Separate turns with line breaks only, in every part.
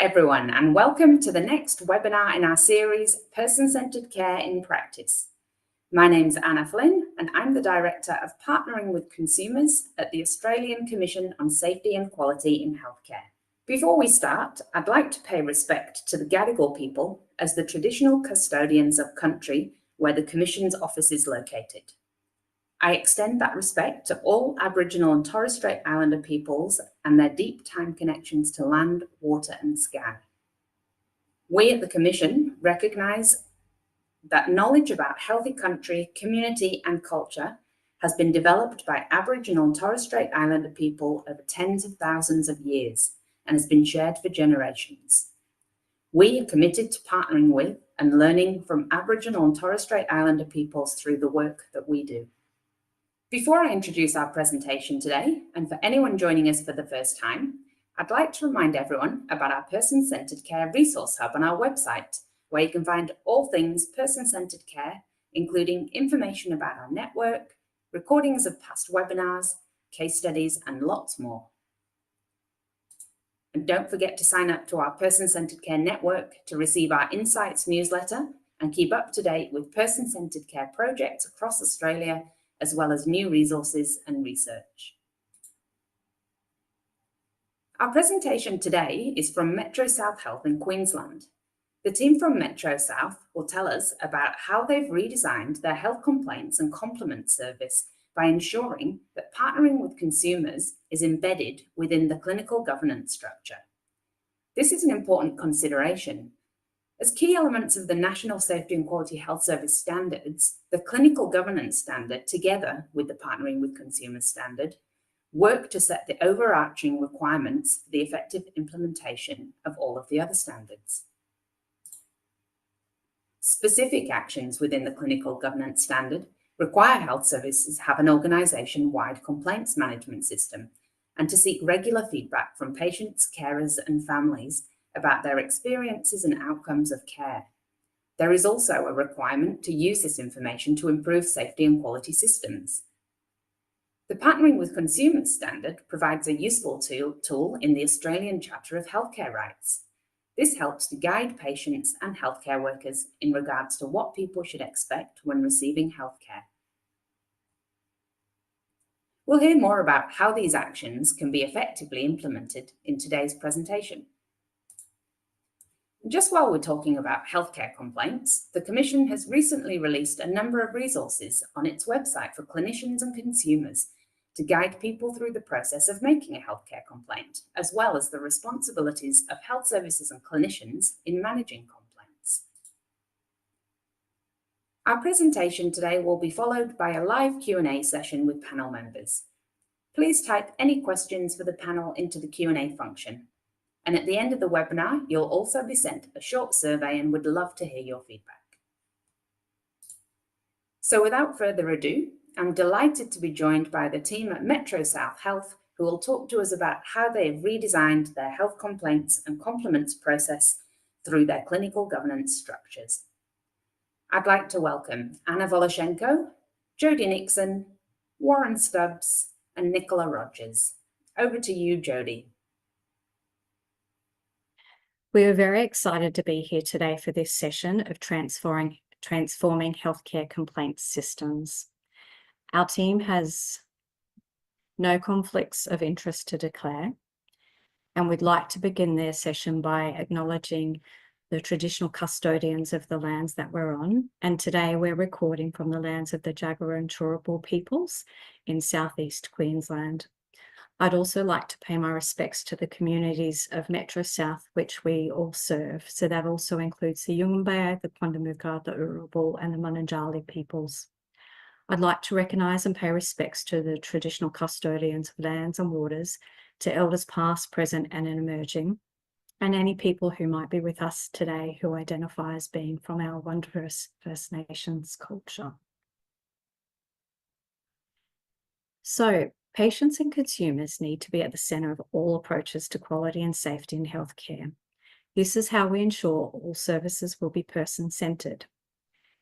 everyone, and welcome to the next webinar in our series, Person-Centred Care in Practice. My name's Anna Flynn, and I'm the Director of Partnering with Consumers at the Australian Commission on Safety and Quality in Healthcare. Before we start, I'd like to pay respect to the Gadigal people as the traditional custodians of country where the Commission's office is located. I extend that respect to all Aboriginal and Torres Strait Islander peoples and their deep time connections to land, water and sky. We at the Commission recognise that knowledge about healthy country, community and culture has been developed by Aboriginal and Torres Strait Islander people over tens of thousands of years and has been shared for generations. We are committed to partnering with and learning from Aboriginal and Torres Strait Islander peoples through the work that we do. Before I introduce our presentation today, and for anyone joining us for the first time, I'd like to remind everyone about our Person-Centred Care Resource Hub on our website, where you can find all things person-centred care, including information about our network, recordings of past webinars, case studies, and lots more. And don't forget to sign up to our Person-Centred Care Network to receive our Insights newsletter and keep up to date with person-centred care projects across Australia, as well as new resources and research. Our presentation today is from Metro South Health in Queensland. The team from Metro South will tell us about how they've redesigned their health complaints and complement service by ensuring that partnering with consumers is embedded within the clinical governance structure. This is an important consideration. As key elements of the National Safety and Quality Health Service standards, the Clinical Governance Standard, together with the Partnering with Consumers Standard, work to set the overarching requirements for the effective implementation of all of the other standards. Specific actions within the Clinical Governance Standard require health services to have an organisation-wide complaints management system and to seek regular feedback from patients, carers and families about their experiences and outcomes of care. There is also a requirement to use this information to improve safety and quality systems. The Partnering with Consumers Standard provides a useful tool in the Australian Charter of Healthcare Rights. This helps to guide patients and healthcare workers in regards to what people should expect when receiving healthcare. We'll hear more about how these actions can be effectively implemented in today's presentation. Just while we're talking about healthcare complaints, the Commission has recently released a number of resources on its website for clinicians and consumers to guide people through the process of making a healthcare complaint, as well as the responsibilities of health services and clinicians in managing complaints. Our presentation today will be followed by a live Q&A session with panel members. Please type any questions for the panel into the Q&A function. And at the end of the webinar, you'll also be sent a short survey and would love to hear your feedback. So without further ado, I'm delighted to be joined by the team at Metro South Health, who will talk to us about how they have redesigned their health complaints and complements process through their clinical governance structures. I'd like to welcome Anna Voloshenko, Jodie Nixon, Warren Stubbs, and Nicola Rogers. Over to you, Jodie.
We are very excited to be here today for this session of transforming healthcare complaints systems. Our team has no conflicts of interest to declare, and we'd like to begin their session by acknowledging the traditional custodians of the lands that we're on. And today we're recording from the lands of the Jagera and Turrbal peoples in southeast Queensland. I'd also like to pay my respects to the communities of Metro South, which we all serve. So that also includes the Yugambeh, the Quandamooka, the Turrbal and the Mununjali peoples. I'd like to recognise and pay respects to the traditional custodians of lands and waters, to elders past, present and emerging, and any people who might be with us today who identify as being from our wondrous First Nations culture. So, patients and consumers need to be at the centre of all approaches to quality and safety in healthcare. This is how we ensure all services will be person-centred.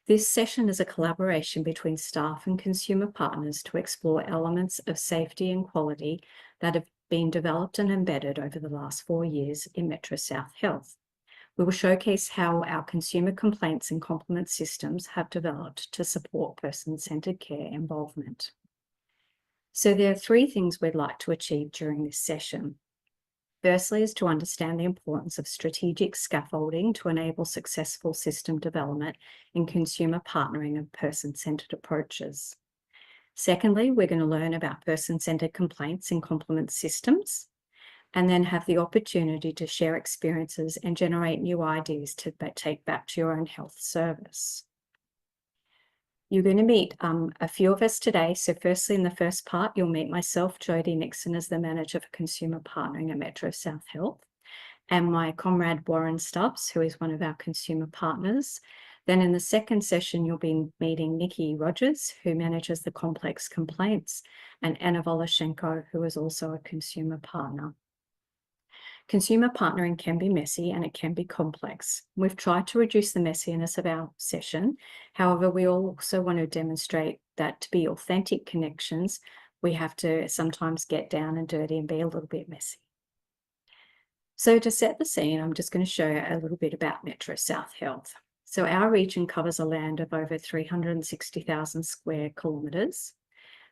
This session is a collaboration between staff and consumer partners to explore elements of safety and quality that have been developed and embedded over the last 4 years in Metro South Health. We will showcase how our consumer complaints and complement systems have developed to support person-centred care involvement. So there are 3 things we'd like to achieve during this session. Firstly is to understand the importance of strategic scaffolding to enable successful system development in consumer partnering and person-centred approaches. Secondly, we're going to learn about person-centred complaints and complement systems, and then have the opportunity to share experiences and generate new ideas to take back to your own health service. You're going to meet a few of us today. So firstly, in the first part, you'll meet myself, Jodie Nixon, as the Manager for Consumer Partnering at Metro South Health, and my comrade Warren Stubbs, who is one of our consumer partners. Then in the second session, you'll be meeting Nikki Rogers, who manages the complex complaints, and Anna Voloshenko, who is also a consumer partner. Consumer partnering can be messy and it can be complex. We've tried to reduce the messiness of our session. However, we also want to demonstrate that to be authentic connections, we have to sometimes get down and dirty and be a little bit messy. So to set the scene, I'm just going to show you a little bit about Metro South Health. So our region covers a land of over 360,000 square kilometres.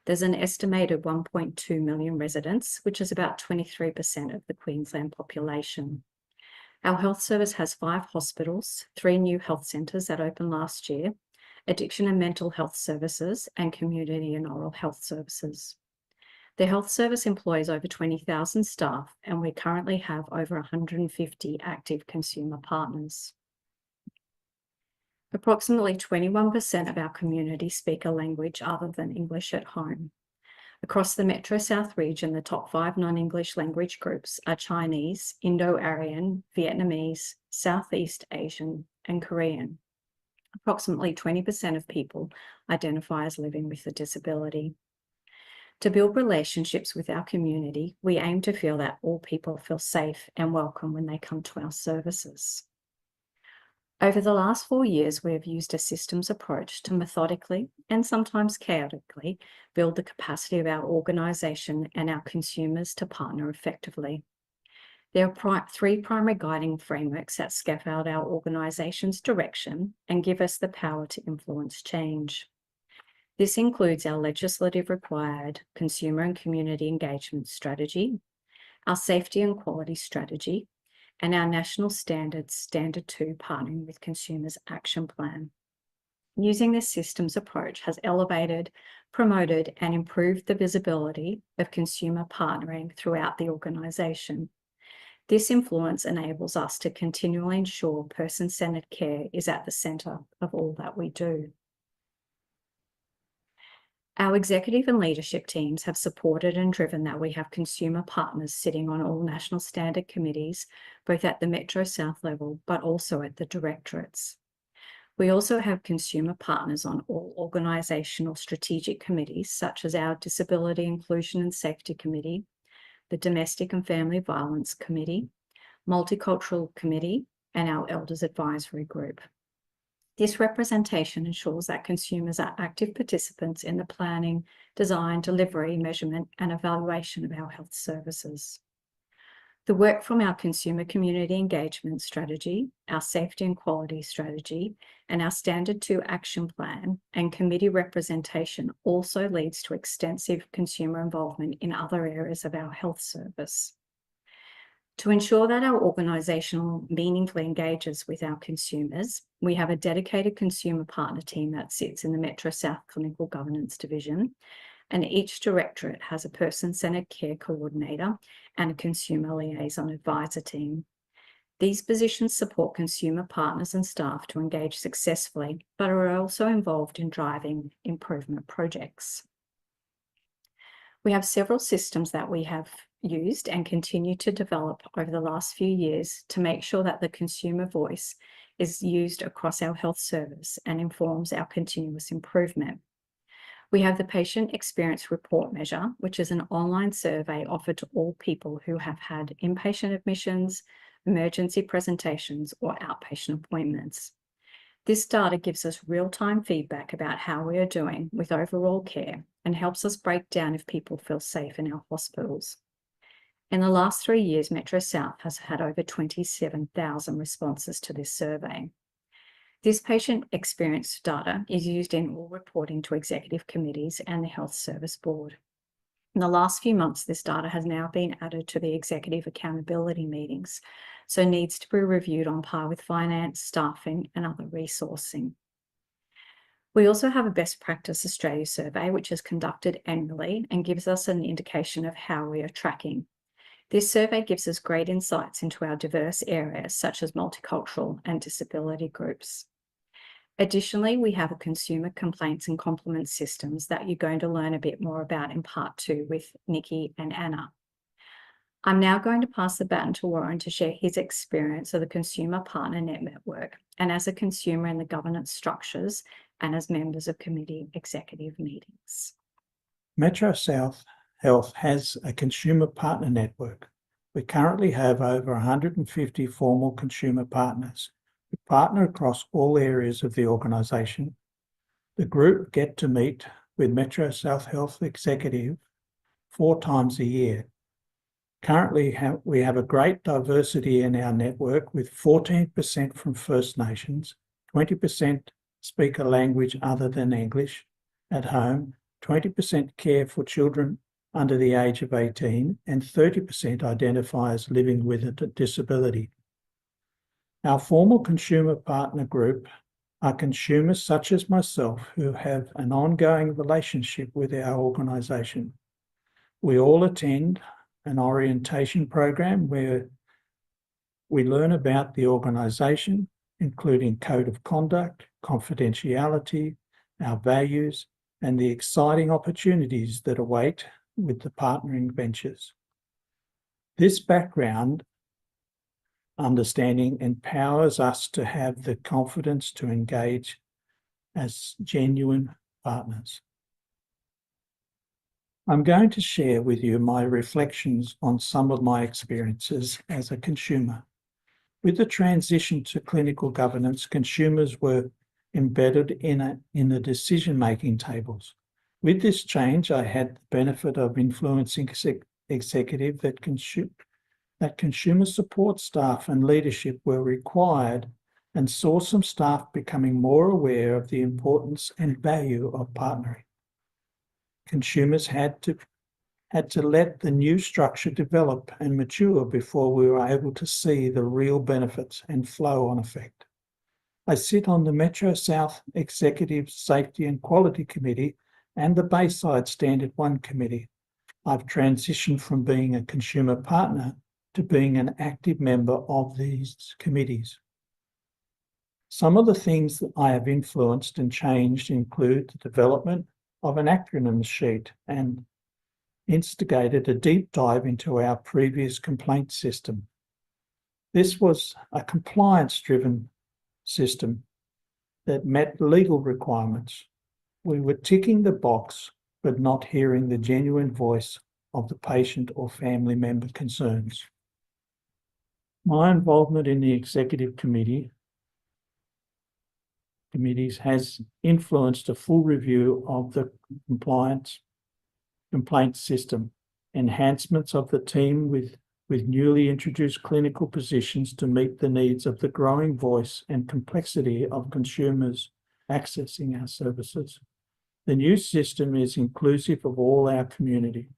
There's an estimated 1.2 million residents, which is about 23% of the Queensland population. Our health service has 5 hospitals, 3 new health centres that opened last year, addiction and mental health services, and community and oral health services. The health service employs over 20,000 staff, and we currently have over 150 active consumer partners. Approximately 21% of our community speak a language other than English at home. Across the Metro South region, the top 5 non-English language groups are Chinese, Indo-Aryan, Vietnamese, Southeast Asian, and Korean. Approximately 20% of people identify as living with a disability. To build relationships with our community, we aim to feel that all people feel safe and welcome when they come to our services. Over the last 4 years, we have used a systems approach to methodically and sometimes chaotically build the capacity of our organisation and our consumers to partner effectively. There are 3 primary guiding frameworks that scaffold our organisation's direction and give us the power to influence change. This includes our legislative required consumer and community engagement strategy, our safety and quality strategy, and our national standards, Standard 2 Partnering with Consumers Action Plan. Using this systems approach has elevated, promoted, and improved the visibility of consumer partnering throughout the organisation. This influence enables us to continually ensure person-centred care is at the centre of all that we do. Our executive and leadership teams have supported and driven that we have consumer partners sitting on all national standard committees, both at the Metro South level, but also at the directorates. We also have consumer partners on all organisational strategic committees, such as our Disability Inclusion and Safety Committee, the Domestic and Family Violence Committee, Multicultural Committee, and our Elders Advisory Group. This representation ensures that consumers are active participants in the planning, design, delivery, measurement, and evaluation of our health services. The work from our consumer community engagement strategy, our safety and quality strategy, and our Standard 2 action plan and committee representation also leads to extensive consumer involvement in other areas of our health service. To ensure that our organisation meaningfully engages with our consumers, we have a dedicated consumer partner team that sits in the Metro South Clinical Governance Division, and each directorate has a person-centred care coordinator and a consumer liaison advisor team. These positions support consumer partners and staff to engage successfully, but are also involved in driving improvement projects. We have several systems that we have used and continue to develop over the last few years to make sure that the consumer voice is used across our health service and informs our continuous improvement. We have the Patient Experience Report Measure, which is an online survey offered to all people who have had inpatient admissions, emergency presentations, or outpatient appointments. This data gives us real-time feedback about how we are doing with overall care and helps us break down if people feel safe in our hospitals. In the last 3 years, Metro South has had over 27,000 responses to this survey. This patient experience data is used in all reporting to executive committees and the Health Service Board. In the last few months, this data has now been added to the executive accountability meetings, so needs to be reviewed on par with finance, staffing, and other resourcing. We also have a Best Practice Australia survey, which is conducted annually and gives us an indication of how we are tracking. This survey gives us great insights into our diverse areas, such as multicultural and disability groups. Additionally, we have a consumer complaints and compliments systems that you're going to learn a bit more about in part 2 with Nikki and Anna. I'm now going to pass the baton to Warren to share his experience of the Consumer Partner Network and as a consumer in the governance structures and as members of committee executive meetings.
Metro South Health has a consumer partner network. We currently have over 150 formal consumer partners who partner across all areas of the organisation. The group get to meet with Metro South Health executive 4 times a year. Currently, we have a great diversity in our network with 14% from First Nations, 20% speak a language other than English at home, 20% care for children under the age of 18, and 30% identify as living with a disability. Our formal consumer partner group are consumers such as myself who have an ongoing relationship with our organisation. We all attend an orientation program where we learn about the organisation, including code of conduct, confidentiality, our values, and the exciting opportunities that await with the partnering ventures. This background understanding empowers us to have the confidence to engage as genuine partners. I'm going to share with you my reflections on some of my experiences as a consumer. With the transition to clinical governance, consumers were embedded in the decision-making tables. With this change, I had the benefit of influencing executive that consumer support staff and leadership were required, and saw some staff becoming more aware of the importance and value of partnering. Consumers had to let the new structure develop and mature before we were able to see the real benefits and flow-on effect. I sit on the Metro South Executive Safety and Quality Committee and the Bayside Standard 1 Committee. I've transitioned from being a consumer partner to being an active member of these committees. Some of the things that I have influenced and changed include the development of an acronym sheet and instigated a deep dive into our previous complaint system. This was a compliance-driven system that met legal requirements. We were ticking the box, but not hearing the genuine voice of the patient or family member concerns. My involvement in the executive committees has influenced a full review of the complaint system, enhancements of the team with newly introduced clinical positions to meet the needs of the growing voice and complexity of consumers accessing our services. The new system is inclusive of all our community.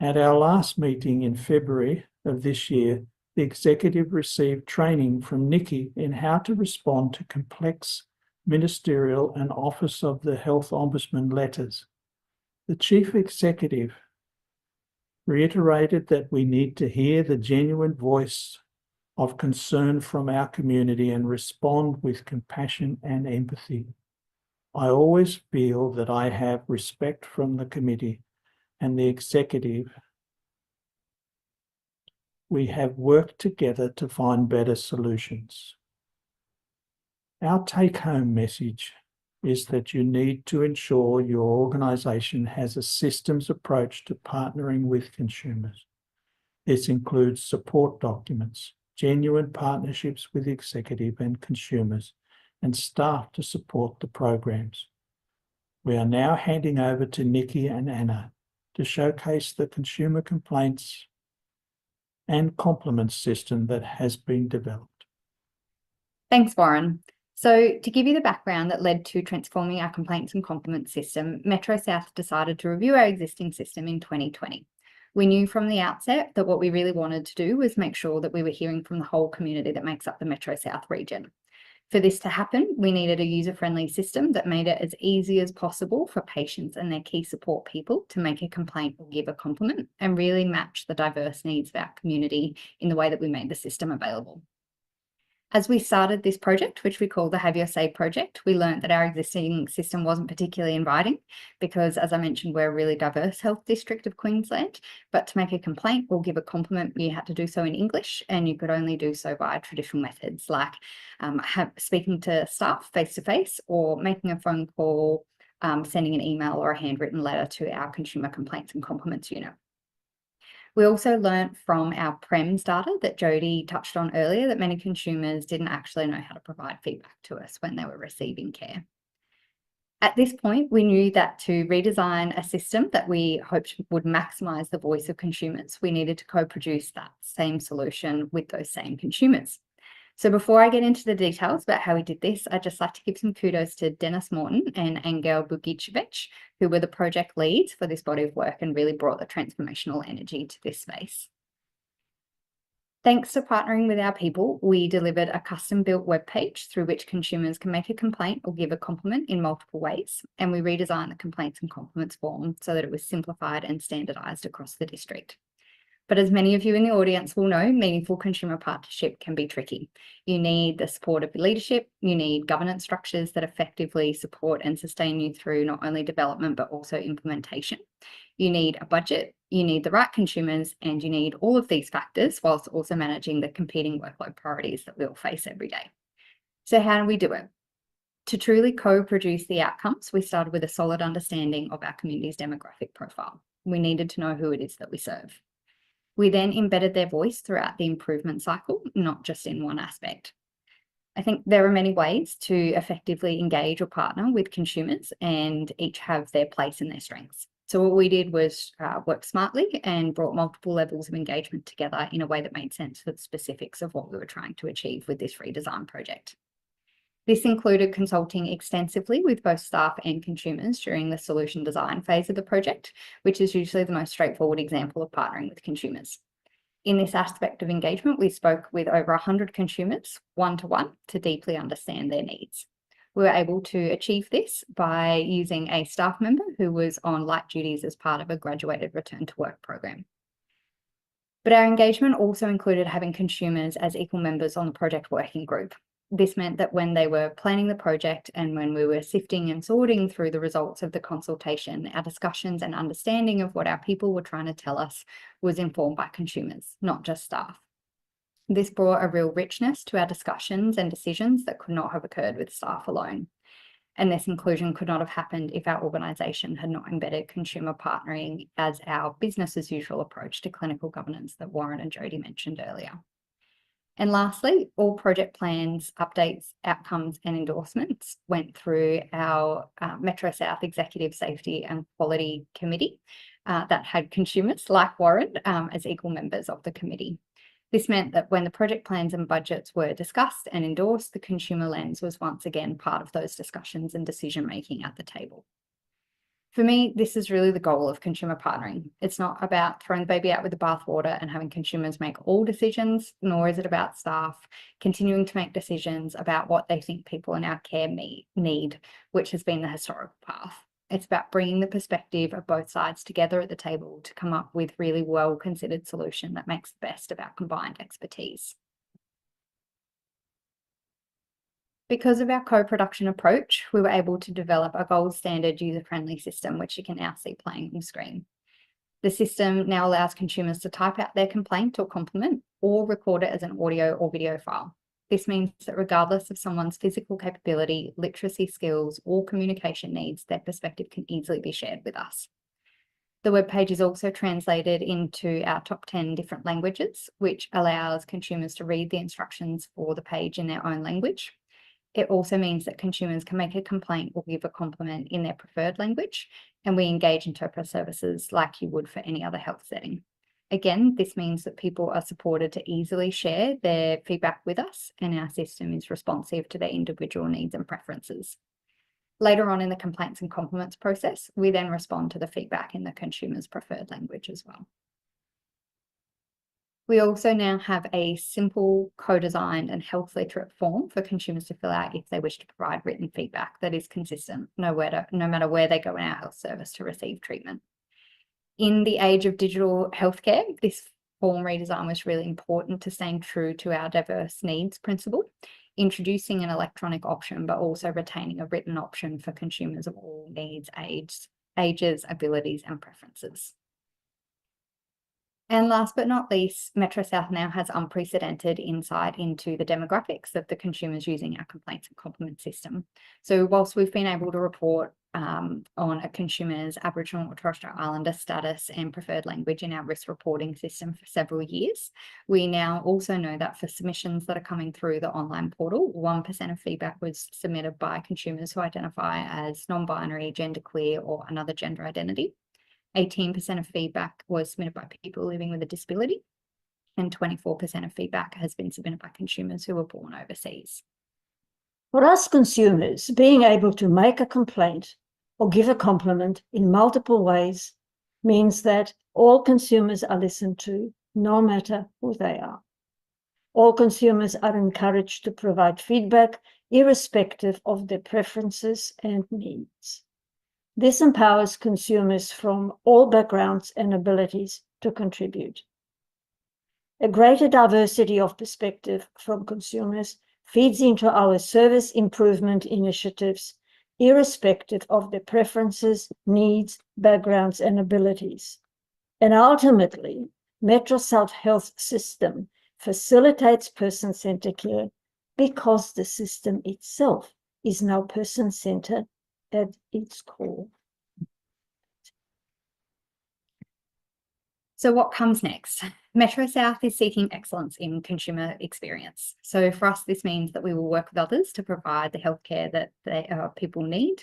At our last meeting in February of this year, the executive received training from Nikki in how to respond to complex ministerial and Office of the Health Ombudsman letters. The chief executive reiterated that we need to hear the genuine voice of concern from our community and respond with compassion and empathy. I always feel that I have respect from the committee and the executive. We have worked together to find better solutions. Our take-home message is that you need to ensure your organisation has a systems approach to partnering with consumers. This includes support documents, genuine partnerships with the executive and consumers, and staff to support the programs. We are now handing over to Nikki and Anna to showcase the consumer complaints and compliments system that has been developed.
Thanks, Warren. So to give you the background that led to transforming our complaints and compliments system, Metro South decided to review our existing system in 2020. We knew from the outset that what we really wanted to do was make sure that we were hearing from the whole community that makes up the Metro South region. For this to happen, we needed a user-friendly system that made it as easy as possible for patients and their key support people to make a complaint or give a compliment and really match the diverse needs of our community in the way that we made the system available. As we started this project, which we call the Have Your Say project, we learned that our existing system wasn't particularly inviting because, as I mentioned, we're a really diverse health district of Queensland, but to make a complaint or give a compliment, you had to do so in English, and you could only do so via traditional methods like speaking to staff face-to-face or making a phone call, sending an email or a handwritten letter to our Consumer Complaints and Compliments unit. We also learnt from our PREMS data that Jody touched on earlier that many consumers didn't actually know how to provide feedback to us when they were receiving care. At this point, we knew that to redesign a system that we hoped would maximise the voice of consumers, we needed to co-produce that same solution with those same consumers. So before I get into the details about how we did this, I'd just like to give some kudos to Dennis Morton and Angel Bugicevic, who were the project leads for this body of work and really brought the transformational energy to this space. Thanks to partnering with our people, we delivered a custom-built webpage through which consumers can make a complaint or give a compliment in multiple ways, and we redesigned the complaints and compliments form so that it was simplified and standardised across the district. But as many of you in the audience will know, meaningful consumer partnership can be tricky. You need the support of leadership, you need governance structures that effectively support and sustain you through not only development, but also implementation. You need a budget, you need the right consumers, and you need all of these factors whilst also managing the competing workload priorities that we all face every day. So how do we do it? To truly co-produce the outcomes, we started with a solid understanding of our community's demographic profile. We needed to know who it is that we serve. We then embedded their voice throughout the improvement cycle, not just in one aspect. I think there are many ways to effectively engage or partner with consumers, and each have their place and their strengths. So what we did was work smartly and brought multiple levels of engagement together in a way that made sense for the specifics of what we were trying to achieve with this redesign project. This included consulting extensively with both staff and consumers during the solution design phase of the project, which is usually the most straightforward example of partnering with consumers. In this aspect of engagement, we spoke with over 100 consumers one-to-one to deeply understand their needs. We were able to achieve this by using a staff member who was on light duties as part of a graduated return to work program. But our engagement also included having consumers as equal members on the project working group. This meant that when they were planning the project and when we were sifting and sorting through the results of the consultation, our discussions and understanding of what our people were trying to tell us was informed by consumers, not just staff. This brought a real richness to our discussions and decisions that could not have occurred with staff alone. And this inclusion could not have happened if our organisation had not embedded consumer partnering as our business as usual approach to clinical governance that Warren and Jody mentioned earlier. And lastly, all project plans, updates, outcomes and endorsements went through our Metro South Executive Safety and Quality Committee that had consumers like Warren as equal members of the committee. This meant that when the project plans and budgets were discussed and endorsed, the consumer lens was once again part of those discussions and decision-making at the table. For me, this is really the goal of consumer partnering. It's not about throwing the baby out with the bathwater and having consumers make all decisions, nor is it about staff continuing to make decisions about what they think people in our care need, which has been the historical path. It's about bringing the perspective of both sides together at the table to come up with really well-considered solution that makes the best of our combined expertise. Because of our co-production approach, we were able to develop a gold standard user-friendly system, which you can now see playing on the screen. The system now allows consumers to type out their complaint or compliment or record it as an audio or video file. This means that regardless of someone's physical capability, literacy skills, or communication needs, their perspective can easily be shared with us. The webpage is also translated into our top 10 different languages, which allows consumers to read the instructions for the page in their own language. It also means that consumers can make a complaint or give a compliment in their preferred language, and we engage interpreter services like you would for any other health setting. Again, this means that people are supported to easily share their feedback with us, and our system is responsive to their individual needs and preferences. Later on in the complaints and compliments process, we then respond to the feedback in the consumer's preferred language as well. We also now have a simple co-designed and health literate form for consumers to fill out if they wish to provide written feedback that is consistent, no matter where they go in our health service to receive treatment. In the age of digital healthcare, this form redesign was really important to staying true to our diverse needs principle, introducing an electronic option, but also retaining a written option for consumers of all needs, ages, abilities, and preferences. And last but not least, Metro South now has unprecedented insight into the demographics of the consumers using our complaints and compliments system. So whilst we've been able to report on a consumer's Aboriginal or Torres Strait Islander status and preferred language in our risk reporting system for several years, we now also know that for submissions that are coming through the online portal, 1% of feedback was submitted by consumers who identify as non-binary, genderqueer, or another gender identity. 18% of feedback was submitted by people living with a disability, and 24% of feedback has been submitted by consumers who were born overseas.
For us consumers, being able to make a complaint or give a compliment in multiple ways means that all consumers are listened to, no matter who they are. All consumers are encouraged to provide feedback irrespective of their preferences and needs. This empowers consumers from all backgrounds and abilities to contribute. A greater diversity of perspective from consumers feeds into our service improvement initiatives, irrespective of their preferences, needs, backgrounds, and abilities. And ultimately, Metro South Health System facilitates person-centered care because the system itself is now person-centered at its core.
So what comes next? Metro South is seeking excellence in consumer experience. So for us, this means that we will work with others to provide the healthcare that people need.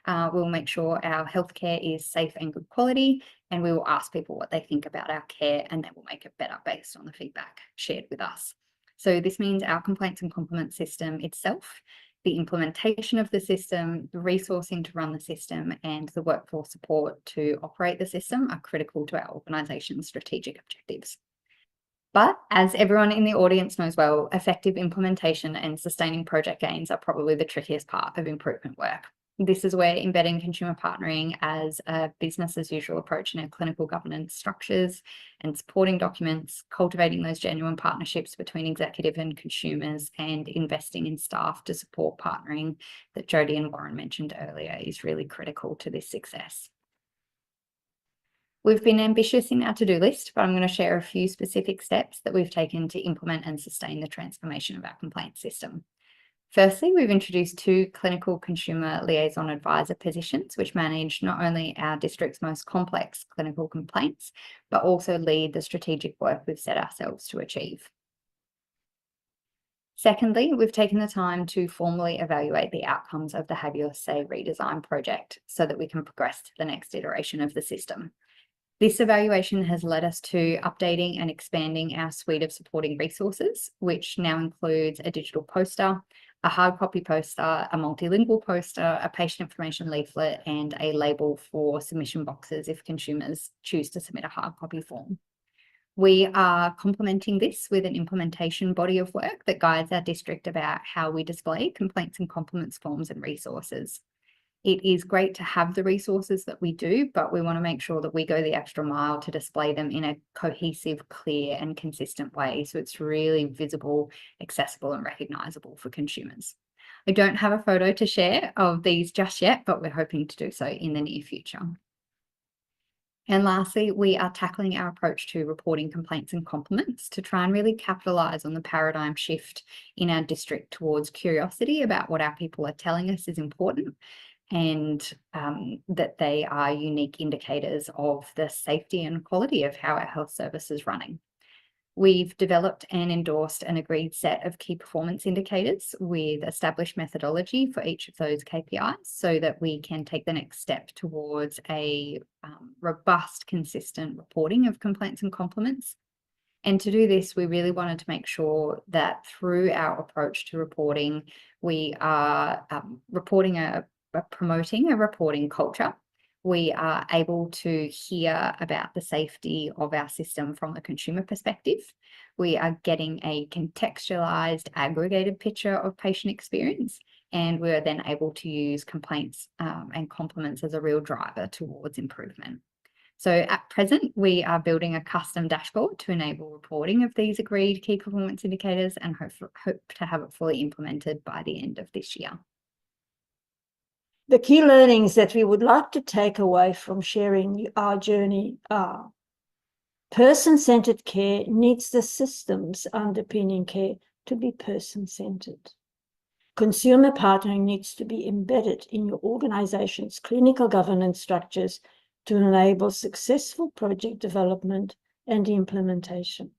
We'll make sure our healthcare is safe and good quality, and we will ask people what they think about our care, and then we'll make it better based on the feedback shared with us. So this means our complaints and compliments system itself, the implementation of the system, the resourcing to run the system, and the workforce support to operate the system are critical to our organisation's strategic objectives. But as everyone in the audience knows well, effective implementation and sustaining project gains are probably the trickiest part of improvement work. This is where embedding consumer partnering as a business as usual approach in our clinical governance structures and supporting documents, cultivating those genuine partnerships between executive and consumers, and investing in staff to support partnering that Jodie and Warren mentioned earlier is really critical to this success. We've been ambitious in our to-do list, but I'm going to share a few specific steps that we've taken to implement and sustain the transformation of our complaint system. Firstly, we've introduced 2 clinical consumer liaison advisor positions, which manage not only our district's most complex clinical complaints, but also lead the strategic work we've set ourselves to achieve. Secondly, we've taken the time to formally evaluate the outcomes of the Have Your Say redesign project so that we can progress to the next iteration of the system. This evaluation has led us to updating and expanding our suite of supporting resources, which now includes a digital poster, a hard copy poster, a multilingual poster, a patient information leaflet, and a label for submission boxes if consumers choose to submit a hard copy form. We are complementing this with an implementation body of work that guides our district about how we display complaints and compliments forms and resources. It is great to have the resources that we do, but we want to make sure that we go the extra mile to display them in a cohesive, clear, and consistent way so it's really visible, accessible, and recognisable for consumers. I don't have a photo to share of these just yet, but we're hoping to do so in the near future. And lastly, we are tackling our approach to reporting complaints and compliments to try and really capitalise on the paradigm shift in our district towards curiosity about what our people are telling us is important, and that they are unique indicators of the safety and quality of how our health service is running. We've developed and endorsed an agreed set of key performance indicators with established methodology for each of those KPIs so that we can take the next step towards a robust, consistent reporting of complaints and compliments. And to do this, we really wanted to make sure that through our approach to reporting, we are promoting a reporting culture. We are able to hear about the safety of our system from the consumer perspective. We are getting a contextualized, aggregated picture of patient experience, and we're then able to use complaints and compliments as a real driver towards improvement. So at present, we are building a custom dashboard to enable reporting of these agreed key performance indicators and hope to have it fully implemented by the end of this year.
The key learnings that we would like to take away from sharing our journey are: person-centered care needs the systems underpinning care to be person-centered. Consumer partnering needs to be embedded in your organization's clinical governance structures to enable successful project development and implementation.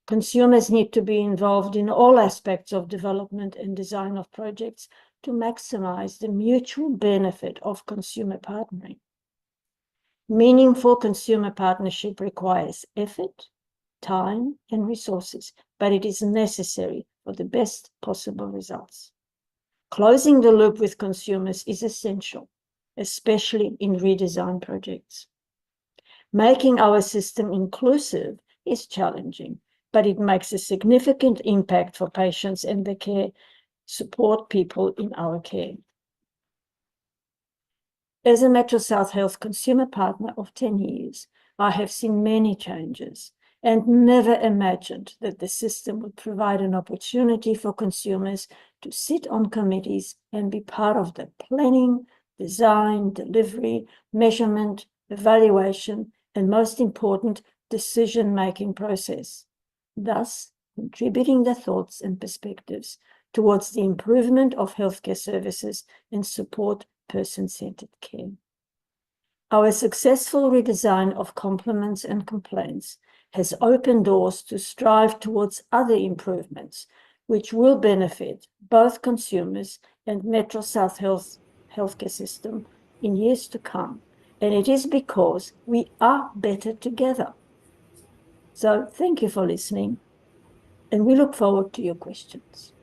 Consumers need to be involved in all aspects of development and design of projects to maximize the mutual benefit of consumer partnering. Meaningful consumer partnership requires effort, time, and resources, but it is necessary for the best possible results. Closing the loop with consumers is essential, especially in redesign projects. Making our system inclusive is challenging, but it makes a significant impact for patients and the care support people in our care. As a Metro South Health consumer partner of 10 years, I have seen many changes and never imagined that the system would provide an opportunity for consumers to sit on committees and be part of the planning, design, delivery, measurement, evaluation, and most important, decision-making process, thus contributing their thoughts and perspectives towards the improvement of healthcare services and support person-centered care. Our successful redesign of compliments and complaints has opened doors to strive towards other improvements, which will benefit both consumers and Metro South Health healthcare system in years to come. And it is because we are better together. So thank you for listening, and we look forward to your questions.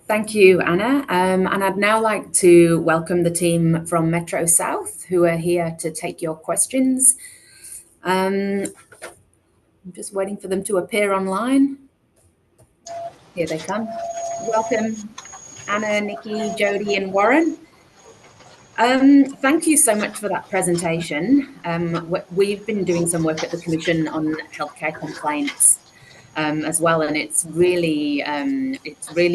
Thank you, Anna. And I'd now like to welcome the team from Metro South who are here to take your questions. I'm just waiting for them to appear online. Here they come. Welcome, Anna, Nikki, Jody, and Warren. Thank you so much for that presentation. We've been doing some work at the Commission on healthcare complaints as well, and it's really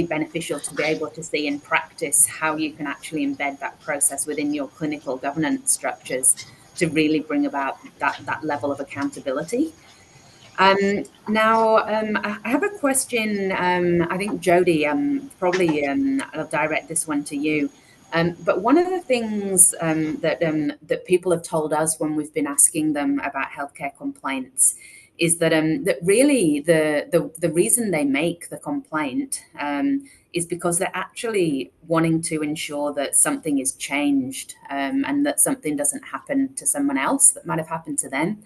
beneficial to be able to see in practice how you can actually embed that process within your clinical governance structures to really bring about that level of accountability. Now, I have a question. I think Jody, probably I'll direct this one to you. But one of the things that people have told us when we've been asking them about healthcare complaints is that that really the reason they make the complaint is because they're actually wanting to ensure that something is changed and that something doesn't happen to someone else that might have happened to them.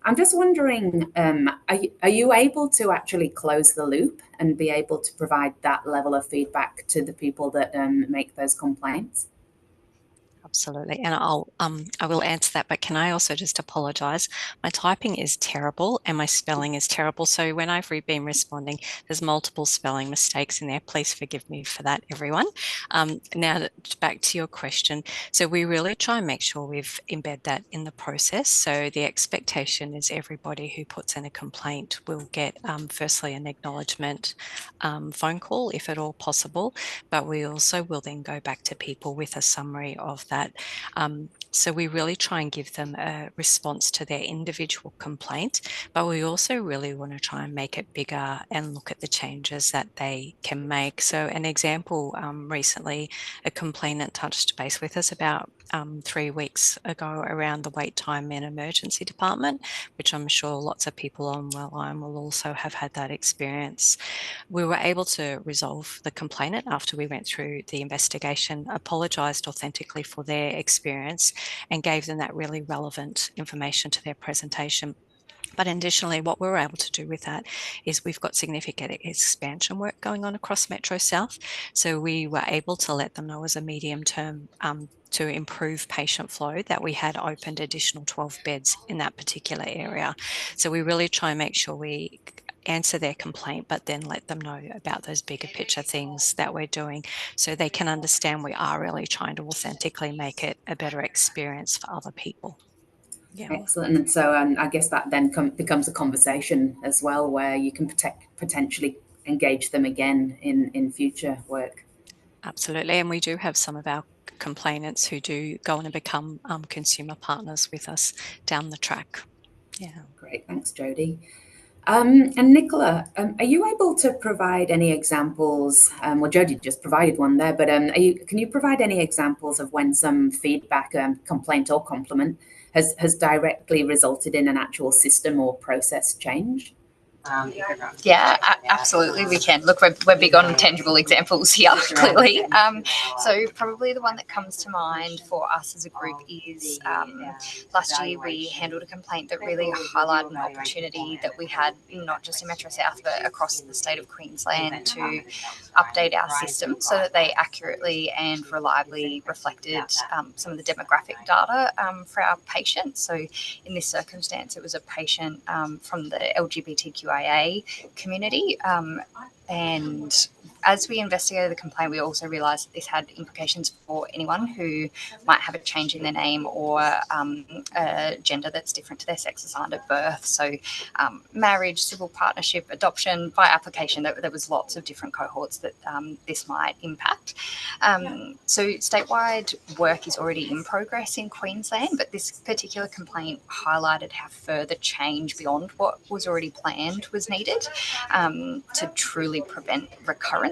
I'm just wondering, are you able to actually close the loop and be able to provide that level of feedback to the people that make those complaints?
Absolutely. And I will answer that, but can I also just apologize? My typing is terrible and my spelling is terrible. So when I've been responding, there's multiple spelling mistakes in there. Please forgive me for that, everyone. Now back to your question. So we really try and make sure we've embed that in the process. So the expectation is everybody who puts in a complaint will get firstly an acknowledgement phone call, if at all possible, but we also will then go back to people with a summary of that that. So we really try and give them a response to their individual complaint, but we also really want to try and make it bigger and look at the changes that they can make. So an example, recently a complainant touched base with us about 3 weeks ago around the wait time in emergency department, which I'm sure lots of people on Wellline will also have had that experience. We were able to resolve the complainant after we went through the investigation, apologised authentically for their experience and gave them that really relevant information to their presentation. But additionally, what we were able to do with that is we've got significant expansion work going on across Metro South. So we were able to let them know as a medium term to improve patient flow that we had opened additional 12 beds in that particular area. So we really try and make sure we answer their complaint, but then let them know about those bigger picture things that we're doing so they can understand we are really trying to authentically make it a better experience for other people. Yeah.
Excellent. And so I guess that then becomes a conversation as well, where you can potentially engage them again in future work.
Absolutely. And we do have some of our complainants who do go on and become consumer partners with us down the track. Yeah.
Great. Thanks, Jodie. And Nicola, are you able to provide any examples? Well, Jodie just provided one there, but can you provide any examples of when some feedback, complaint or compliment has directly resulted in an actual system or process change?
Yeah, absolutely, we can. Look, we're big on tangible examples here, clearly. So probably the one that comes to mind for us as a group is last year we handled a complaint that really highlighted an opportunity that we had, not just in Metro South, but across the state of Queensland, to update our system so that they accurately and reliably reflected some of the demographic data for our patients. So in this circumstance, it was a patient from the LGBTQIA community, and as we investigated the complaint, we also realised that this had implications for anyone who might have a change in their name or a gender that's different to their sex assigned at birth. So marriage, civil partnership, adoption, by application, there was lots of different cohorts that this might impact. So statewide work is already in progress in Queensland, but this particular complaint highlighted how further change beyond what was already planned was needed to truly prevent recurrence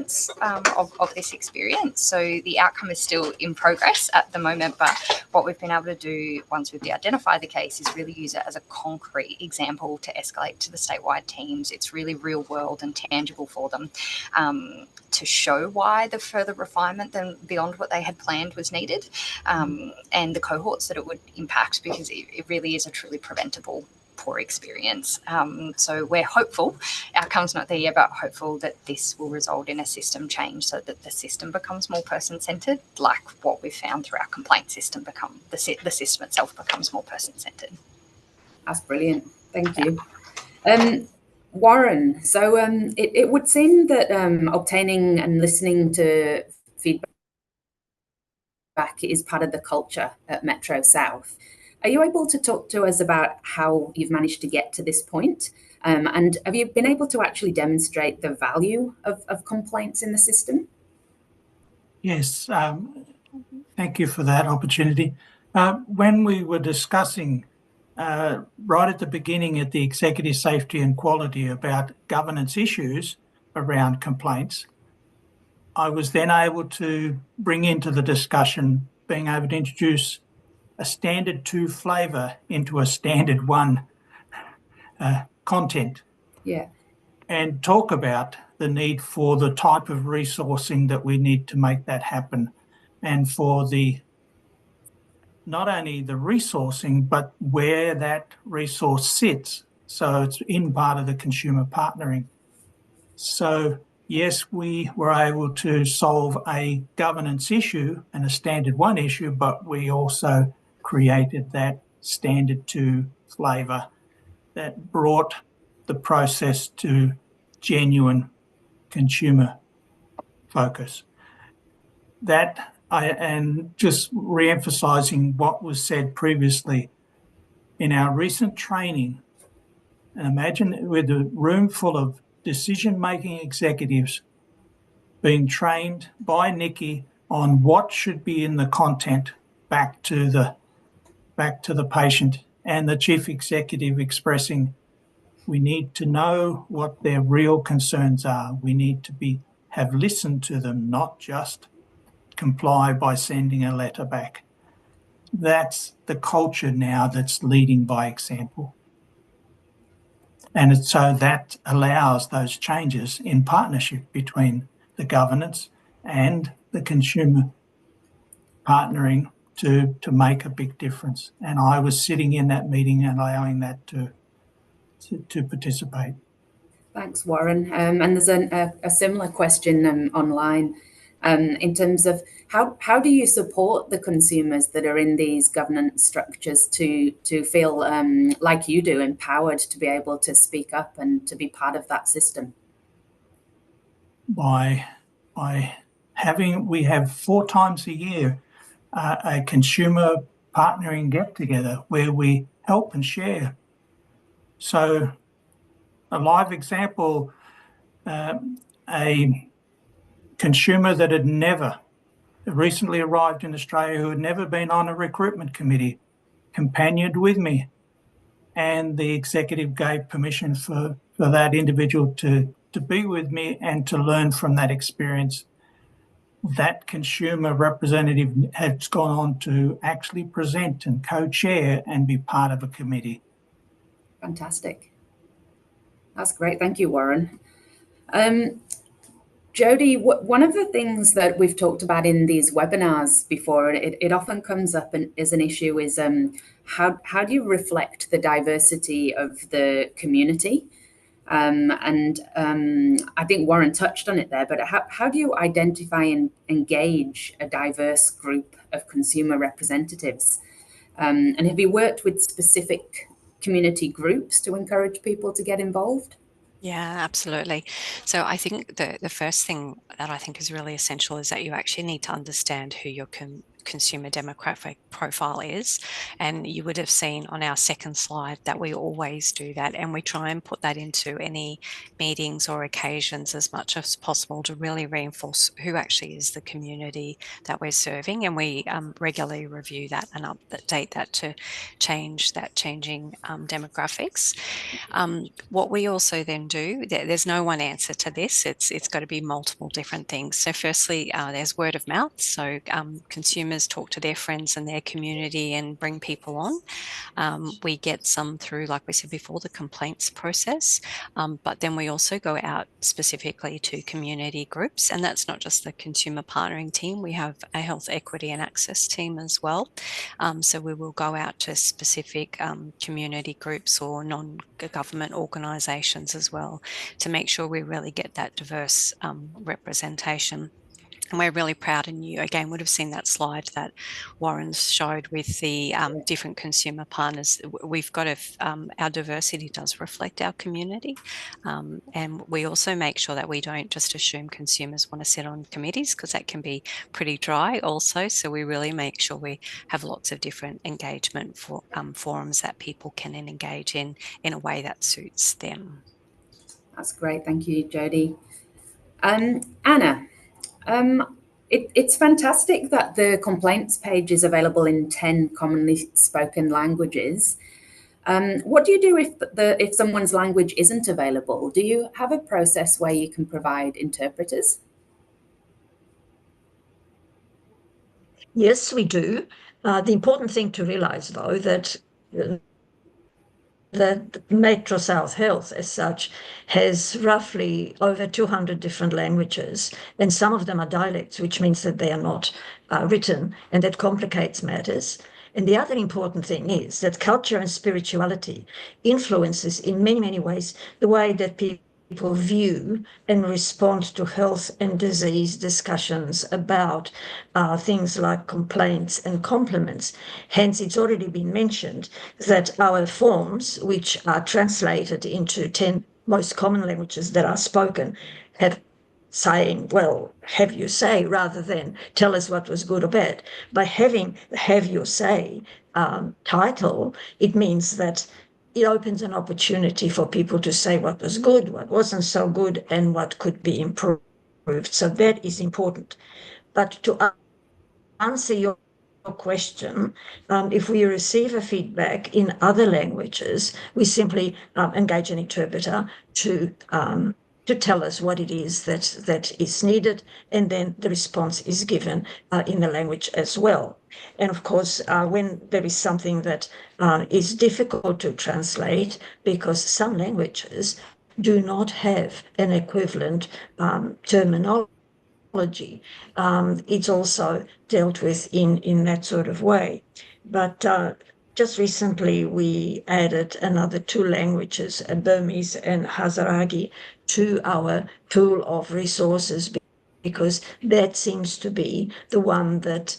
of this experience. So the outcome is still in progress at the moment, but what we've been able to do once we've identified the case is really use it as a concrete example to escalate to the statewide teams. It's really real world and tangible for them to show why the further refinement than beyond what they had planned was needed, and the cohorts that it would impact, because it really is a truly preventable poor experience. So we're hopeful, outcome's not there yet, but hopeful that this will result in a system change so that the system becomes more person-centred, like what we've found through our complaint system, the system itself becomes more person-centred.
That's brilliant. Thank you. Warren, so it would seem that obtaining and listening to feedback is part of the culture at Metro South. Are you able to talk to us about how you've managed to get to this point? And have you been able to actually demonstrate the value of complaints in the system?
Yes, thank you for that opportunity. When we were discussing right at the beginning at the Executive Safety and Quality about governance issues around complaints, I was then able to bring into the discussion being able to introduce a standard 2 flavour into a standard 1 content.
Yeah.
And talk about the need for the type of resourcing that we need to make that happen, and for the not only the resourcing, but where that resource sits. So it's in part of the consumer partnering. So yes, we were able to solve a governance issue and a standard 1 issue, but we also created that standard 2 flavour that brought the process to genuine consumer focus. And just re-emphasising what was said previously, in our recent training, and imagine with a room full of decision-making executives being trained by Nikki on what should be in the content back to the patient, and the chief executive expressing, we need to know what their real concerns are. We need to have listened to them, not just comply by sending a letter back. That's the culture now that's leading by example. And so that allows those changes in partnership between the governance and the consumer partnering to make a big difference. And I was sitting in that meeting and allowing that to participate.
Thanks, Warren. And there's a similar question online in terms of how do you support the consumers that are in these governance structures to feel like you do, empowered to be able to speak up and to be part of that system?
We have 4 times a year a consumer partnering get-together where we help and share. So a live example, a consumer that had never recently arrived in Australia, who had never been on a recruitment committee, companioned with me, and the executive gave permission for that individual to be with me and to learn from that experience. That consumer representative has gone on to actually present and co-chair and be part of a committee.
Fantastic. That's great. Thank you, Warren. Jodie, one of the things that we've talked about in these webinars before, it often comes up as an issue, is how do you reflect the diversity of the community? I think Warren touched on it there, but how do you identify and engage a diverse group of consumer representatives? And have you worked with specific community groups to encourage people to get involved?
Yeah, absolutely. So I think the first thing that I think is really essential is that you actually need to understand who your consumer demographic profile is. And you would have seen on our second slide that we always do that, and we try and put that into any meetings or occasions as much as possible to really reinforce who actually is the community that we're serving. And we regularly review that and update that to changing demographics. What we also then do, there's no one answer to this. It's got to be multiple different things. So firstly, there's word of mouth. So consumers talk to their friends and their community and bring people on. We get some through, like we said before, the complaints process. But then we also go out specifically to community groups. And that's not just the consumer partnering team. We have a health equity and access team as well. So we will go out to specific community groups or non-government organisations as well to make sure we really get that diverse representation. And we're really proud, and you again would have seen that slide that Warren showed with the different consumer partners. We've got our diversity does reflect our community, and we also make sure that we don't just assume consumers want to sit on committees, because that can be pretty dry also. So we really make sure we have lots of different engagement forums that people can engage in a way that suits them.
That's great. Thank you, Jodie. Anna, it's fantastic that the complaints page is available in 10 commonly spoken languages. What do you do if someone's language isn't available? Do you have a process where you can provide interpreters?
Yes, we do. The important thing to realise, though, that Metro South Health as such has roughly over 200 different languages, and some of them are dialects, which means that they are not written, and that complicates matters. And the other important thing is that culture and spirituality influences in many, many ways the way that people view and respond to health and disease discussions about things like complaints and compliments. Hence, it's already been mentioned that our forms, which are translated into 10 most common languages that are spoken, have saying, well, have you say, rather than tell us what was good or bad. By having the have you say title, it means that it opens an opportunity for people to say what was good, what wasn't so good, and what could be improved. So that is important. But to answer your question, if we receive a feedback in other languages, we simply engage an interpreter to tell us what it is that is needed, and then the response is given in the language as well. And of course, when there is something that is difficult to translate, because some languages do not have an equivalent terminology, it's also dealt with in that sort of way. But just recently, we added another 2 languages, Burmese and Hazaragi, to our pool of resources, because that seems to be the one that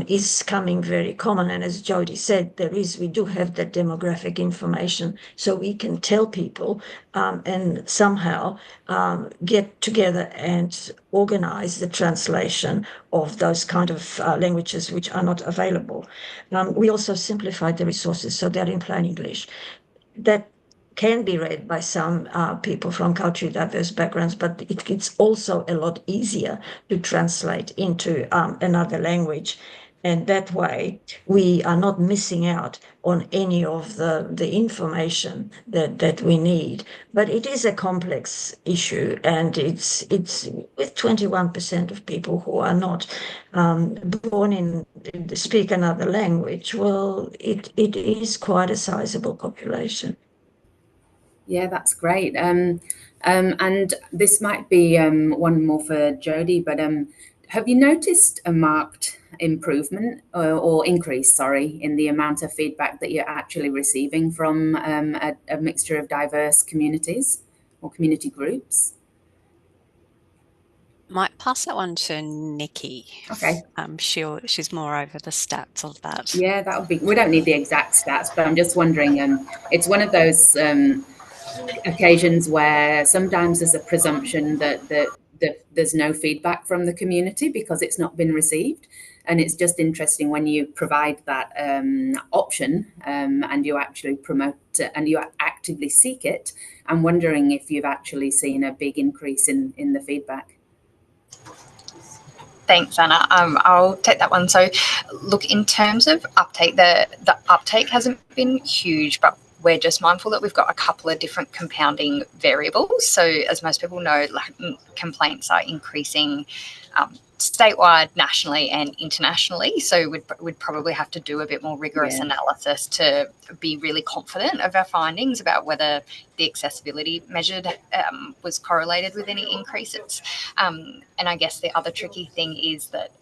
is coming very common. And as Jody said, we do have that demographic information, so we can tell people and somehow get together and organize the translation of those kind of languages which are not available. We also simplified the resources, so they're in plain English. That can be read by some people from culturally diverse backgrounds, but it's also a lot easier to translate into another language. And that way, we are not missing out on any of the information that we need. But it is a complex issue, and it's with 21% of people who are not born in speak another language. Well, it is quite a sizable population.
Yeah, that's great. And this might be one more for Jody, but have you noticed a marked improvement or increase, sorry, in the amount of feedback that you're actually receiving from a mixture of diverse communities or community groups?
Might pass that one to Nikki.
Okay.
She's more over the stats of that.
Yeah, that would be. We don't need the exact stats, but I'm just wondering. It's one of those occasions where sometimes there's a presumption that there's no feedback from the community because it's not been received, and it's just interesting when you provide that option and you actually promote it and you actively seek it. I'm wondering if you've actually seen a big increase in the feedback.
Thanks, Anna. I'll take that one. So, look, in terms of uptake, the uptake hasn't been huge, but we're just mindful that we've got a couple of different compounding variables. So, as most people know, complaints are increasing statewide, nationally, and internationally. So we'd probably have to do a bit more rigorous analysis to be really confident of our findings about whether the accessibility measured was correlated with any increases. And I guess the other tricky thing is that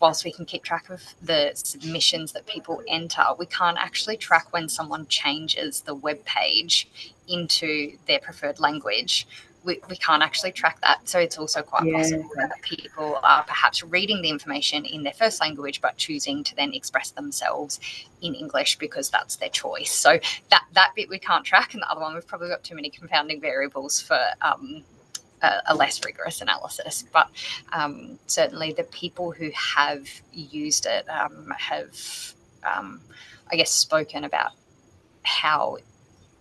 whilst we can keep track of the submissions that people enter, we can't actually track when someone changes the web page into their preferred language. We can't actually track that. So it's also quite possible that people are perhaps reading the information in their first language, but choosing to then express themselves in English because that's their choice. So that bit we can't track. And the other one, we've probably got too many confounding variables for a less rigorous analysis. But certainly the people who have used it have, I guess, spoken about how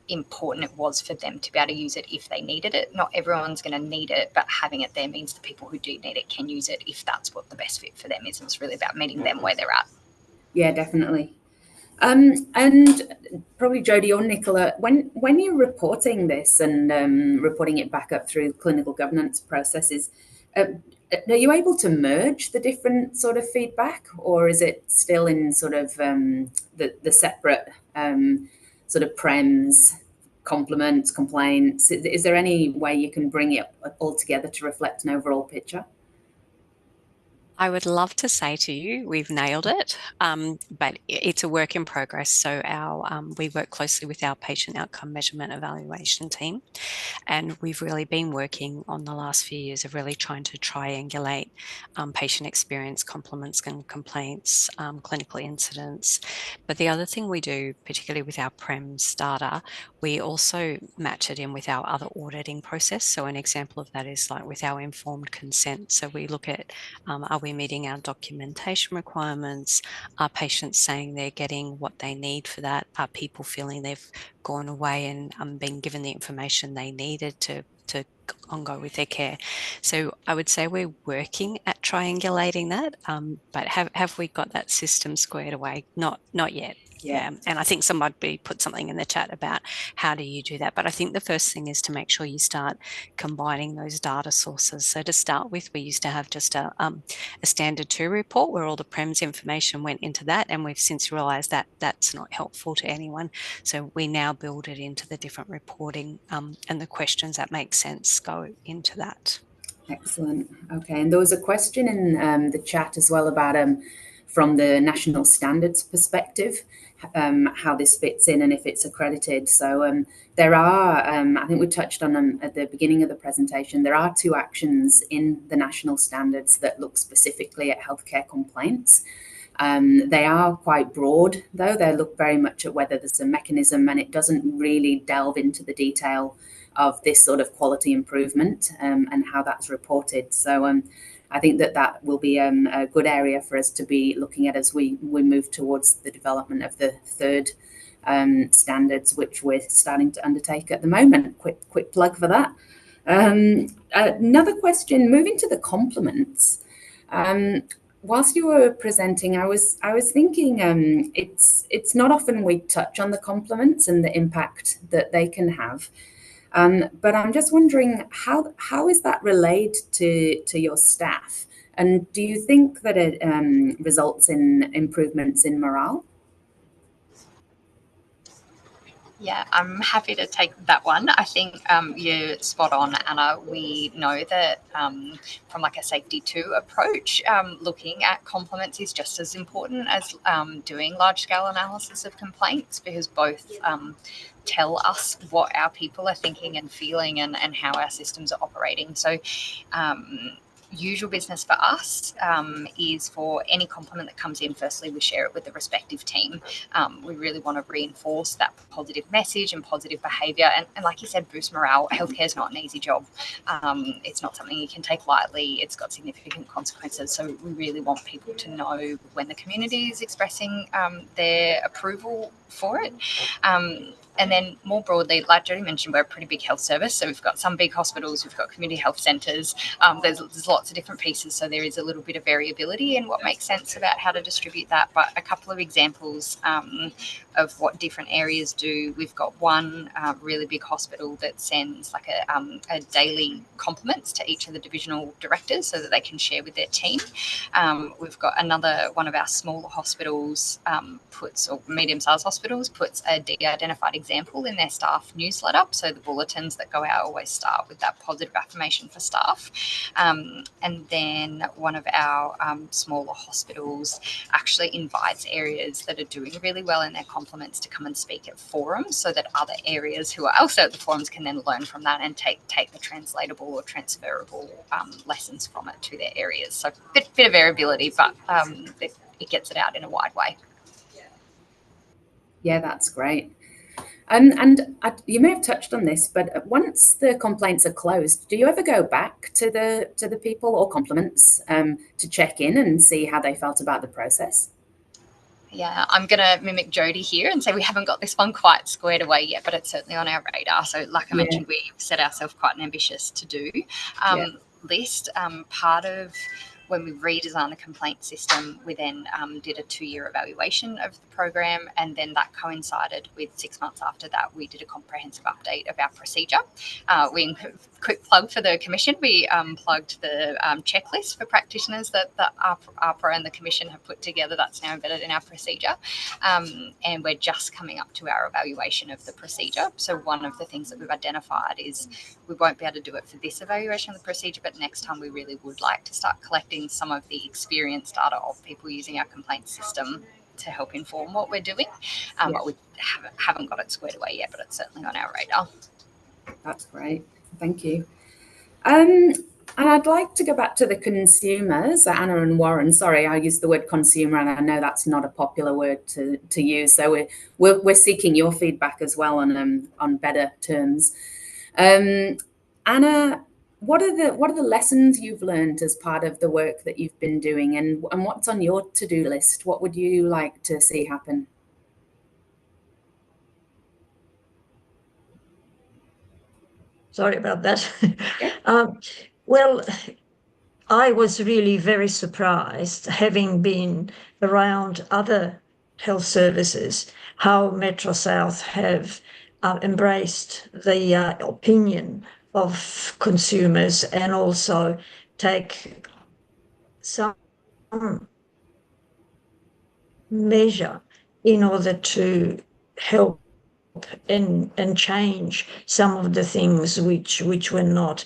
important it was for them to be able to use it if they needed it. Not everyone's going to need it, but having it there means the people who do need it can use it if that's what the best fit for them is. It's really about meeting them where they're at.
Yeah, definitely. And probably Jody or Nicola, when you're reporting this and reporting it back up through clinical governance processes, are you able to merge the different sort of feedback, or is it still in sort of the separate sort of prems, compliments, complaints? Is there any way you can bring it all together to reflect an overall picture?
I would love to say to you, we've nailed it, but it's a work in progress. So we work closely with our patient outcome measurement evaluation team, and we've really been working on the last few years of really trying to triangulate patient experience, compliments and complaints, clinical incidents. But the other thing we do, particularly with our PREMS data, we also match it in with our other auditing process. So an example of that is like with our informed consent. So we look at, are we meeting our documentation requirements? Are patients saying they're getting what they need for that? Are people feeling they've gone away and been given the information they needed to on go with their care. So I would say we're working at triangulating that, but have we got that system squared away? Not yet.
Yeah.
And I think somebody put something in the chat about how do you do that. But I think the first thing is to make sure you start combining those data sources. So to start with, we used to have just a standard 2 report where all the PREMS information went into that, and we've since realised that that's not helpful to anyone. So we now build it into the different reporting, and the questions that make sense go into that.
Excellent. Okay, and there was a question in the chat as well about from the national standards perspective, how this fits in and if it's accredited. So there are, I think we touched on them at the beginning of the presentation, there are 2 actions in the national standards that look specifically at healthcare complaints. They are quite broad, though. They look very much at whether there's a mechanism, and it doesn't really delve into the detail of this sort of quality improvement and how that's reported. So I think that will be a good area for us to be looking at as we move towards the development of the 3rd standards, which we're starting to undertake at the moment. Quick plug for that. Another question, moving to the complements. Whilst you were presenting, I was thinking it's not often we touch on the complements and the impact that they can have. But I'm just wondering how is that relayed to your staff? And do you think that it results in improvements in morale?
Yeah, I'm happy to take that one. I think you're spot on, Anna. We know that from like a safety 2 approach, looking at complements is just as important as doing large-scale analysis of complaints, because both tell us what our people are thinking and feeling and how our systems are operating. So usual business for us is for any complement that comes in, firstly, we share it with the respective team. We really want to reinforce that positive message and positive behaviour. And like you said, boost morale. Healthcare is not an easy job. It's not something you can take lightly. It's got significant consequences. So we really want people to know when the community is expressing their approval for it. And then more broadly, like Jodie mentioned, we're a pretty big health service. So we've got some big hospitals, we've got community health centres. There's lots of different pieces. So there is a little bit of variability in what makes sense about how to distribute that. But a couple of examples of what different areas do. We've got one really big hospital that sends like a daily compliments to each of the divisional directors so that they can share with their team. We've got another one of our smaller hospitals or medium-sized hospitals puts a de-identified example in their staff newsletter. So the bulletins that go out always start with that positive affirmation for staff. And then one of our smaller hospitals actually invites areas that are doing really well in their complements to come and speak at forums, so that other areas who are also at the forums can then learn from that and take the translatable or transferable lessons from it to their areas. So a bit of variability, but it gets it out in a wide way.
Yeah, that's great. And you may have touched on this, but once the complaints are closed, do you ever go back to the people or complements to check in and see how they felt about the process?
Yeah, I'm going to mimic Jodie here and say we haven't got this one quite squared away yet, but it's certainly on our radar. So like I mentioned, we set ourselves quite an ambitious to-do list. Part of when we redesigned the complaint system, we then did a 2-year evaluation of the program, and then that coincided with 6 months after that, we did a comprehensive update of our procedure. Quick plug for the Commission, we plugged the checklist for practitioners that the AHPRA and the Commission have put together. That's now embedded in our procedure, and we're just coming up to our evaluation of the procedure. So one of the things that we've identified is we won't be able to do it for this evaluation of the procedure, but next time we really would like to start collecting some of the experience data of people using our complaint system to help inform what we're doing. But we haven't got it squared away yet, but it's certainly on our radar.
That's great. Thank you. And I'd like to go back to the consumers, Anna and Warren. Sorry, I used the word consumer, and I know that's not a popular word to use. So we're seeking your feedback as well on better terms. Anna, what are the lessons you've learned as part of the work that you've been doing, and what's on your to-do list? What would you like to see happen?
Sorry about that.
Yeah.
Well, I was really very surprised, having been around other health services, how Metro South have embraced the opinion of consumers and also take some measure in order to help and change some of the things which were not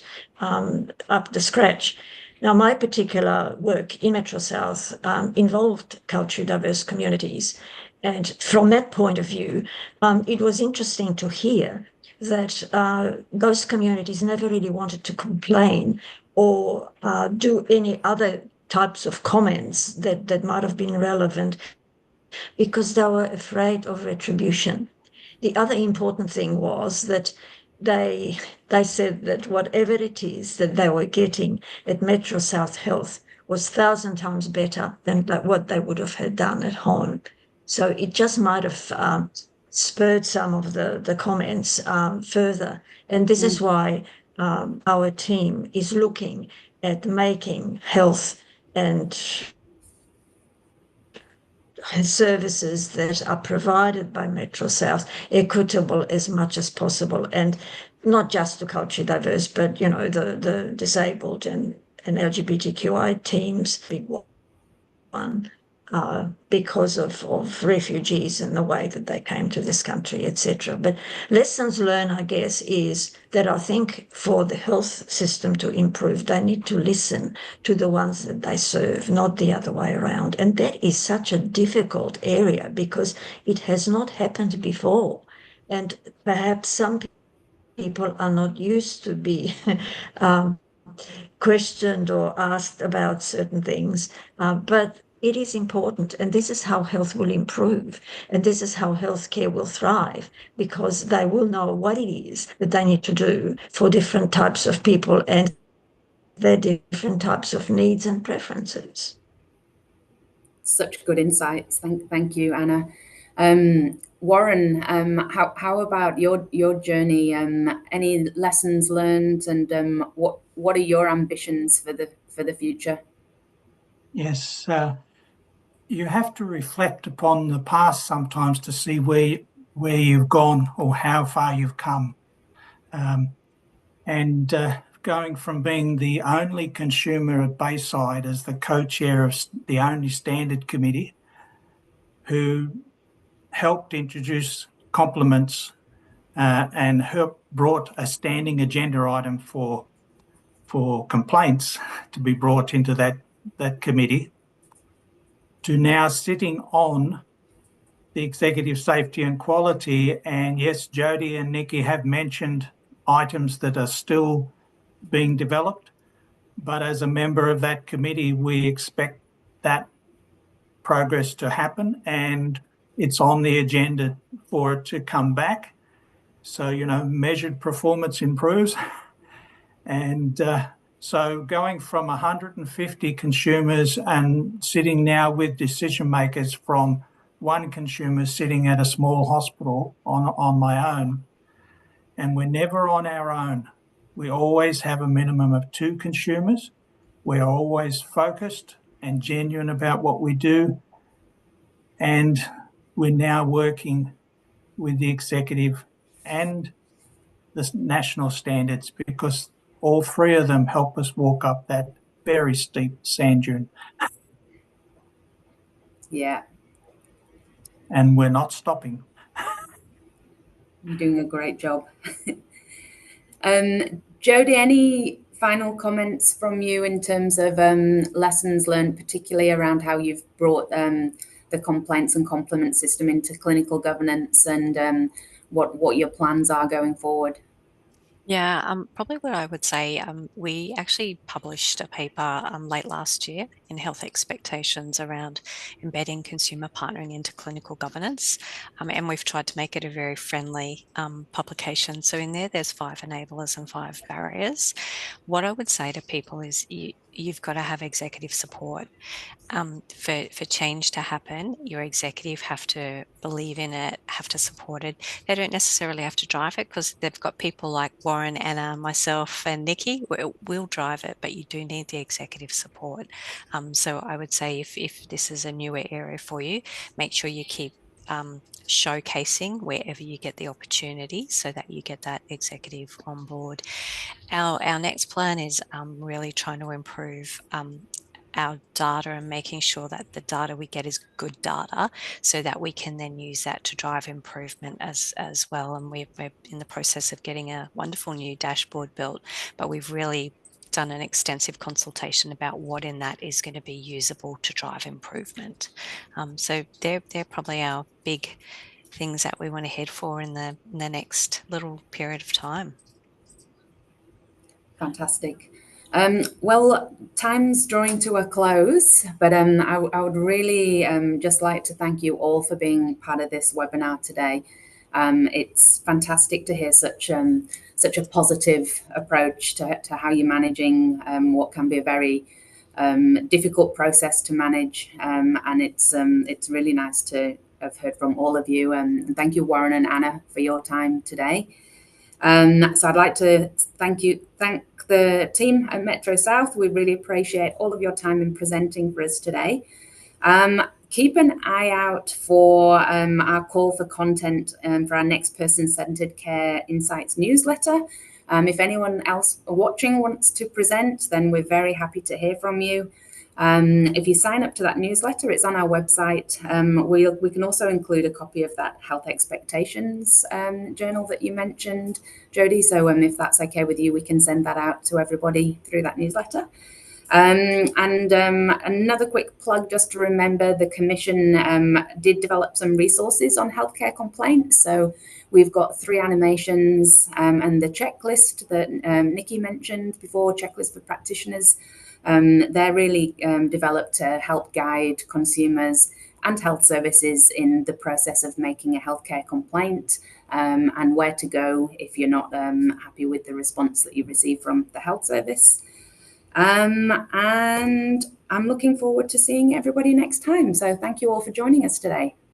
up to scratch. Now, my particular work in Metro South involved culturally diverse communities. And from that point of view, it was interesting to hear that those communities never really wanted to complain or do any other types of comments that might have been relevant because they were afraid of retribution. The other important thing was that they said that whatever it is that they were getting at Metro South Health was 1,000 times better than what they would have had done at home. So it just might have spurred some of the comments further. And this is why our team is looking at making health and services that are provided by Metro South equitable as much as possible, and not just to culturally diverse, but the disabled and LGBTQI teams, big one, because of refugees and the way that they came to this country, etc. But lessons learned, I guess, is that I think for the health system to improve, they need to listen to the ones that they serve, not the other way around. And that is such a difficult area because it has not happened before. And perhaps some people are not used to be questioned or asked about certain things, but it is important, and this is how health will improve, and this is how healthcare will thrive, because they will know what it is that they need to do for different types of people and their different types of needs and preferences.
Such good insights. Thank you, Anna. Warren, how about your journey? Any lessons learned, and what are your ambitions for the future?
Yes, you have to reflect upon the past sometimes to see where you've gone or how far you've come. And going from being the only consumer at Bayside as the co-chair of the only standard committee, who helped introduce compliments and brought a standing agenda item for complaints to be brought into that committee, to now sitting on the Executive Safety and Quality. And yes, Jody and Nikki have mentioned items that are still being developed, but as a member of that committee, we expect that progress to happen, and it's on the agenda for it to come back. So, measured performance improves. And so going from 150 consumers and sitting now with decision makers from one consumer sitting at a small hospital on my own, and we're never on our own. We always have a minimum of 2 consumers. We're always focused and genuine about what we do. And we're now working with the executive and the national standards, because all 3 of them help us walk up that very steep sand dune.
Yeah,
And we're not stopping.
you're doing a great job. Jody, any final comments from you in terms of lessons learned, particularly around how you've brought the complaints and complement system into clinical governance, and what your plans are going forward?
Yeah, probably what I would say, we actually published a paper late last year in health expectations around embedding consumer partnering into clinical governance. And we've tried to make it a very friendly publication. So in there's 5 enablers and 5 barriers. What I would say to people is you've got to have executive support. For change to happen, your executive have to believe in it, have to support it. They don't necessarily have to drive it because they've got people like Warren, Anna, myself, and Nikki. We'll drive it, but you do need the executive support. So I would say if this is a newer area for you, make sure you keep showcasing wherever you get the opportunity so that you get that executive on board. Our next plan is really trying to improve our data and making sure that the data we get is good data so that we can then use that to drive improvement as well. And we're in the process of getting a wonderful new dashboard built, but we've really done an extensive consultation about what in that is going to be usable to drive improvement. So they're probably our big things that we want to head for in the next little period of time.
Fantastic. Well, time's drawing to a close, but I would really just like to thank you all for being part of this webinar today. It's fantastic to hear such a positive approach to how you're managing what can be a very difficult process to manage, and it's really nice to have heard from all of you. Thank you, Warren and Anna, for your time today. So I'd like to thank the team at Metro South. We really appreciate all of your time in presenting for us today. Keep an eye out for our call for content for our next Person-Centred Care Insights newsletter. If anyone else watching wants to present, then we're very happy to hear from you. If you sign up to that newsletter, it's on our website. We can also include a copy of that health expectations journal that you mentioned, Jodie. So if that's okay with you, we can send that out to everybody through that newsletter. Another quick plug, just to remember, the Commission did develop some resources on healthcare complaints. So we've got 3 animations and the checklist that Nikki mentioned before, checklist for practitioners. They're really developed to help guide consumers and health services in the process of making a healthcare complaint, and where to go if you're not happy with the response that you receive from the health service. And I'm looking forward to seeing everybody next time. So thank you all for joining us today.